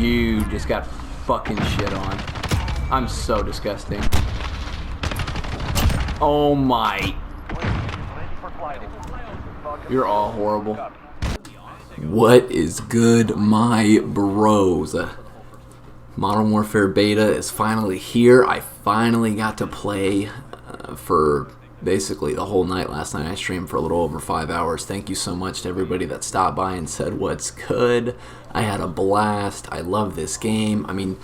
You just got fucking shit on. I'm so disgusting. Oh my. You're all horrible. What is good, my bros? Modern Warfare Beta is finally here. I finally got to play for basically the whole night last night. I streamed for a little over 5 hours. Thank you so much to everybody that stopped by and said what's good. I had a blast. I love this game. I mean,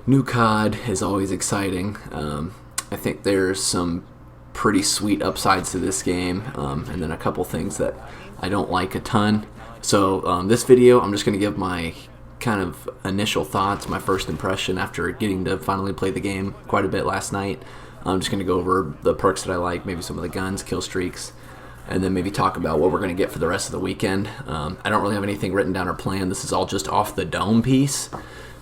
new COD is always exciting. I think there's some pretty sweet upsides to this game, and then a couple things that I don't like a ton. So this video, I'm just going to give my kind of initial thoughts, my first impression after getting to finally play the game quite a bit last night. I'm just going to go over the perks that I like, maybe some of the guns, kill streaks, and then maybe talk about what we're going to get for the rest of the weekend. I don't really have anything written down or planned. This is all just off the dome piece,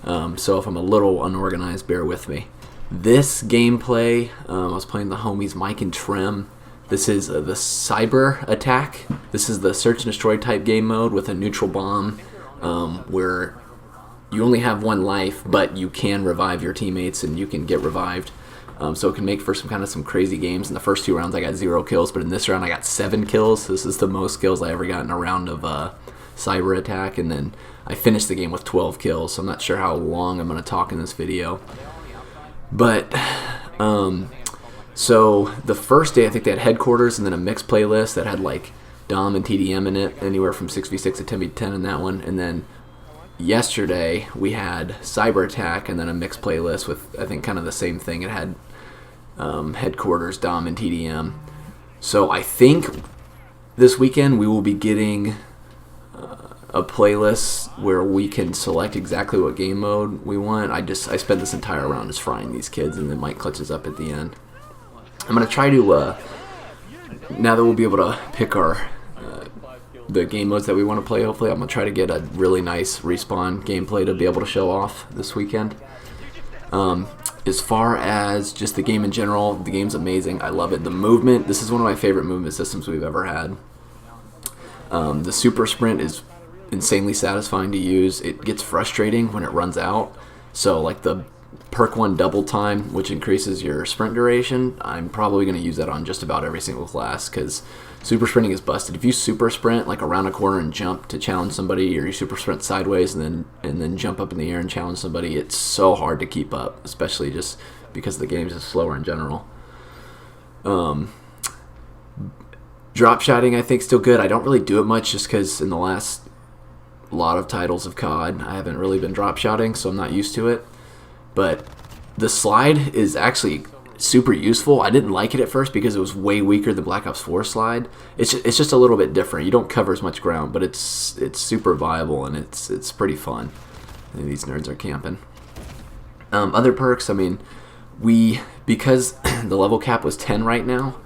so if I'm a little unorganized, bear with me. This gameplay, I was playing the homies Mike and Trim. This is the cyber attack. This is the search and destroy type game mode with a neutral bomb, where you only have one life, but you can revive your teammates and you can get revived. So it can make for some crazy games. In the first 2 rounds I got 0 kills, but in this round I got 7 kills. This is the most kills I ever got in a round of cyber attack, and then I finished the game with 12 kills. So I'm not sure how long I'm going to talk in this video. But, so the first day I think they had headquarters and then a mixed playlist that had like Dom and TDM in it, anywhere from 6v6 to 10v10 in that one. And then yesterday we had cyber attack and then a mixed playlist with I think kind of the same thing. It had headquarters, Dom, and TDM. So I think this weekend we will be getting a playlist where we can select exactly what game mode we want. I spent this entire round just frying these kids, and then Mike clutches up at the end. I'm gonna try to now that we'll be able to pick our the game modes that we want to play. Hopefully, I'm gonna try to get a really nice respawn gameplay to be able to show off this weekend. As far as just the game in general, the game's amazing. I love it. The movement. This is one of my favorite movement systems we've ever had. The super sprint is insanely satisfying to use. It gets frustrating when it runs out. So like the perk 1 double time, which increases your sprint duration, I'm probably going to use that on just about every single class because super sprinting is busted. If you super sprint like around a corner and jump to challenge somebody, or you super sprint sideways and then jump up in the air and challenge somebody, it's so hard to keep up, especially just because the game's just slower in general. Drop shotting I think still good. I don't really do it much just because in the last lot of titles of COD I haven't really been drop shotting, so I'm not used to it. But the slide is actually super useful. I didn't like it at first because it was way weaker than Black Ops 4 slide. It's just a little bit different. You don't cover as much ground, but it's super viable and it's pretty fun. I think these nerds are camping. Other perks, I mean, because the level cap was 10 right now,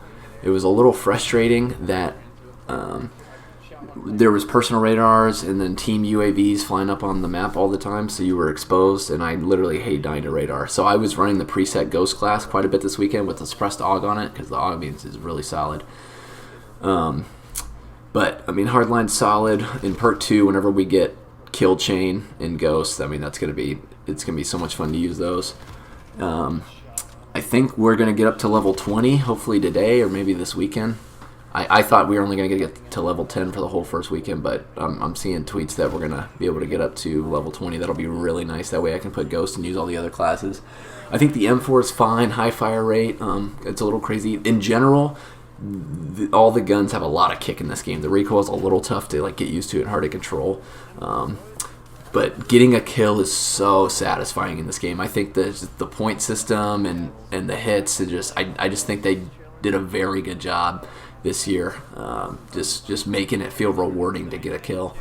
it was a little frustrating that there was personal radars and then team UAVs flying up on the map all the time, so you were exposed, and I literally hate dying to radar. So I was running the preset Ghost class quite a bit this weekend with the suppressed AUG on it, because the AUG means is really solid. But, I mean, Hardline's solid. In perk 2, whenever we get Kill Chain and Ghost, I mean, it's going to be so much fun to use those. I think we're going to get up to level 20, hopefully today or maybe this weekend. I thought we were only going to get to level 10 for the whole first weekend, but I'm seeing tweets that we're going to be able to get up to level 20. That'll be really nice. That way I can put Ghost and use all the other classes. I think the M4 is fine, high fire rate. It's a little crazy. In general, all the guns have a lot of kick in this game. The recoil is a little tough to like get used to and hard to control. But getting a kill is so satisfying in this game. I think the point system and the hits, and I just think they did a very good job this year, just making it feel rewarding to get a kill.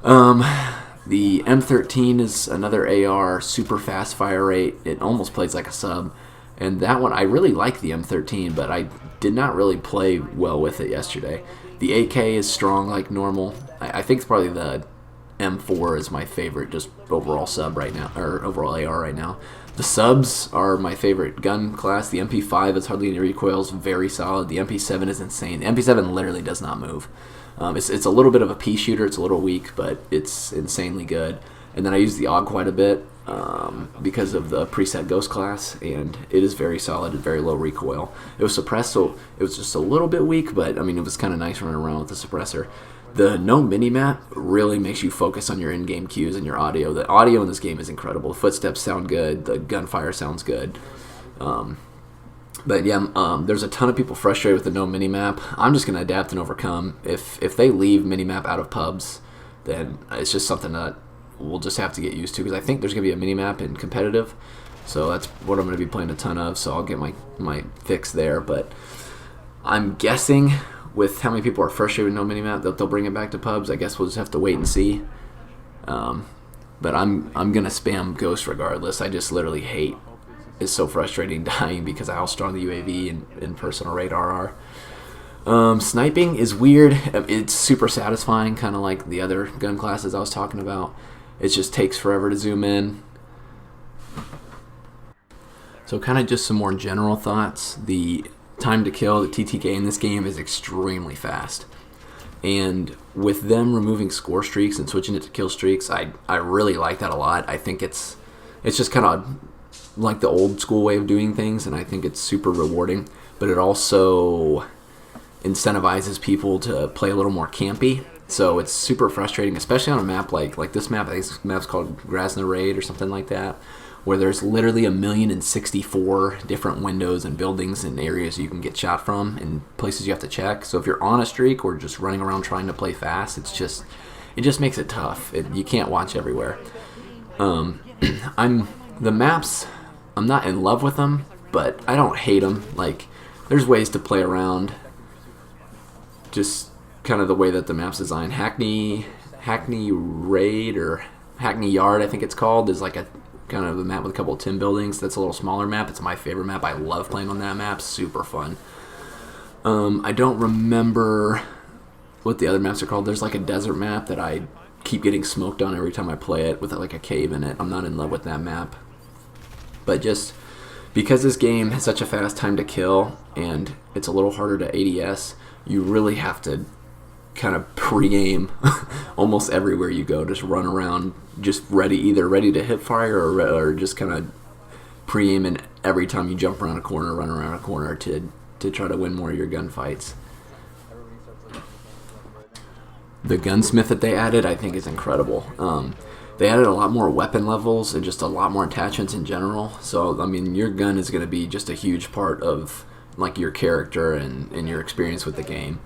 The M13 is another AR, super fast fire rate. It almost plays like a sub, and that one I really like the M13, but I did not really play well with it yesterday. The AK is strong like normal. I think it's probably the M4 is my favorite just overall sub right now, or overall AR right now. The subs are my favorite gun class. The MP5 is hardly any recoils, very solid. The MP7 is insane. The MP7 literally does not move. It's a little bit of a pea shooter. It's a little weak, but it's insanely good. And then I use the AUG quite a bit because of the preset Ghost class, and it is very solid and very low recoil. It was suppressed, so it was just a little bit weak, but I mean, it was kind of nice running around with the suppressor. The no minimap really makes you focus on your in-game cues and your audio. The audio in this game is incredible. The footsteps sound good. The gunfire sounds good. But yeah, there's a ton of people frustrated with the no minimap. I'm just going to adapt and overcome. If they leave minimap out of pubs, then it's just something that we'll just have to get used to, because I think there's going to be a minimap in competitive. So that's what I'm going to be playing a ton of, so I'll get my fix there. But I'm guessing with how many people are frustrated with no minimap that they'll bring it back to pubs. I guess we'll just have to wait and see. But I'm going to spam Ghost regardless. I just literally hate. It's so frustrating dying because of how strong the UAV and personal radar are. Sniping is weird. It's super satisfying, kind of like the other gun classes I was talking about. It just takes forever to zoom in. So kind of just some more general thoughts. The time to kill, the TTK in this game is extremely fast. And with them removing score streaks and switching it to kill streaks, I really like that a lot. I think it's just kind of like the old school way of doing things, and I think it's super rewarding. But it also incentivizes people to play a little more campy. So it's super frustrating, especially on a map like this map. I think this map's called Grasna Raid or something like that, where there's literally 1,064 different windows and buildings and areas you can get shot from and places you have to check. So if you're on a streak or just running around trying to play fast, it just makes it tough. You can't watch everywhere. The maps, I'm not in love with them, but I don't hate them. Like, there's ways to play around. Just kind of the way that the map's designed. Hackney Raid or Hackney Yard, I think it's called, is like a kind of a map with a couple of tin buildings. That's a little smaller map. It's my favorite map. I love playing on that map. Super fun. I don't remember what the other maps are called. There's like a desert map that I keep getting smoked on every time I play it with like a cave in it. I'm not in love with that map. But just because this game has such a fast time to kill and it's a little harder to ADS, you really have to kind of pre-aim almost everywhere you go. Just run around, just either ready to hip fire or just kind of pre-aiming every time you jump around a corner, run around a corner to try to win more of your gunfights. The gunsmith that they added, I think, is incredible. They added a lot more weapon levels and just a lot more attachments in general. So, I mean, your gun is going to be just a huge part of like your character and your experience with the game.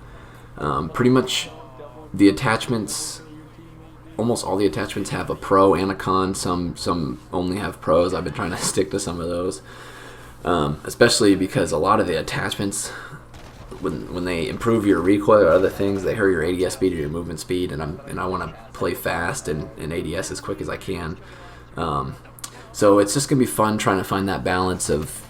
Pretty much the attachments, almost all the attachments have a pro and a con. Some only have pros. I've been trying to stick to some of those, especially because a lot of the attachments, when they improve your recoil or other things, they hurt your ADS speed or your movement speed, and I want to play fast and ADS as quick as I can. So it's just gonna be fun trying to find that balance of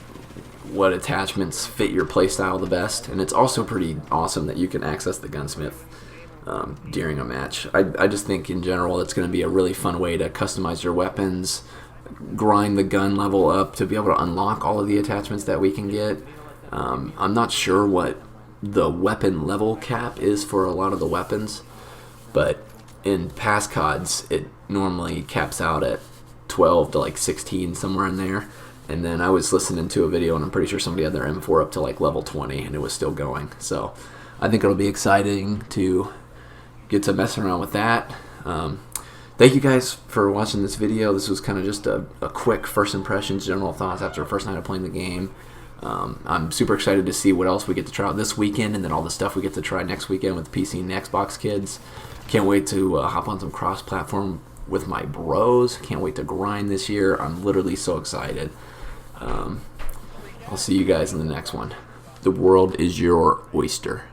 what attachments fit your playstyle the best, and it's also pretty awesome that you can access the gunsmith during a match. I just think in general it's going to be a really fun way to customize your weapons, grind the gun level up to be able to unlock all of the attachments that we can get. I'm not sure what the weapon level cap is for a lot of the weapons, but in past CODs it normally caps out at 12 to like 16, somewhere in there. And then I was listening to a video, and I'm pretty sure somebody had their M4 up to like level 20, and it was still going. So I think it'll be exciting to get to mess around with that. Thank you guys for watching this video. This was kind of just a quick first impressions, general thoughts after the first night of playing the game. I'm super excited to see what else we get to try out this weekend, and then all the stuff we get to try next weekend with PC and Xbox kids. Can't wait to hop on some cross-platform with my bros. Can't wait to grind this year. I'm literally so excited. I'll see you guys in the next one. The world is your oyster.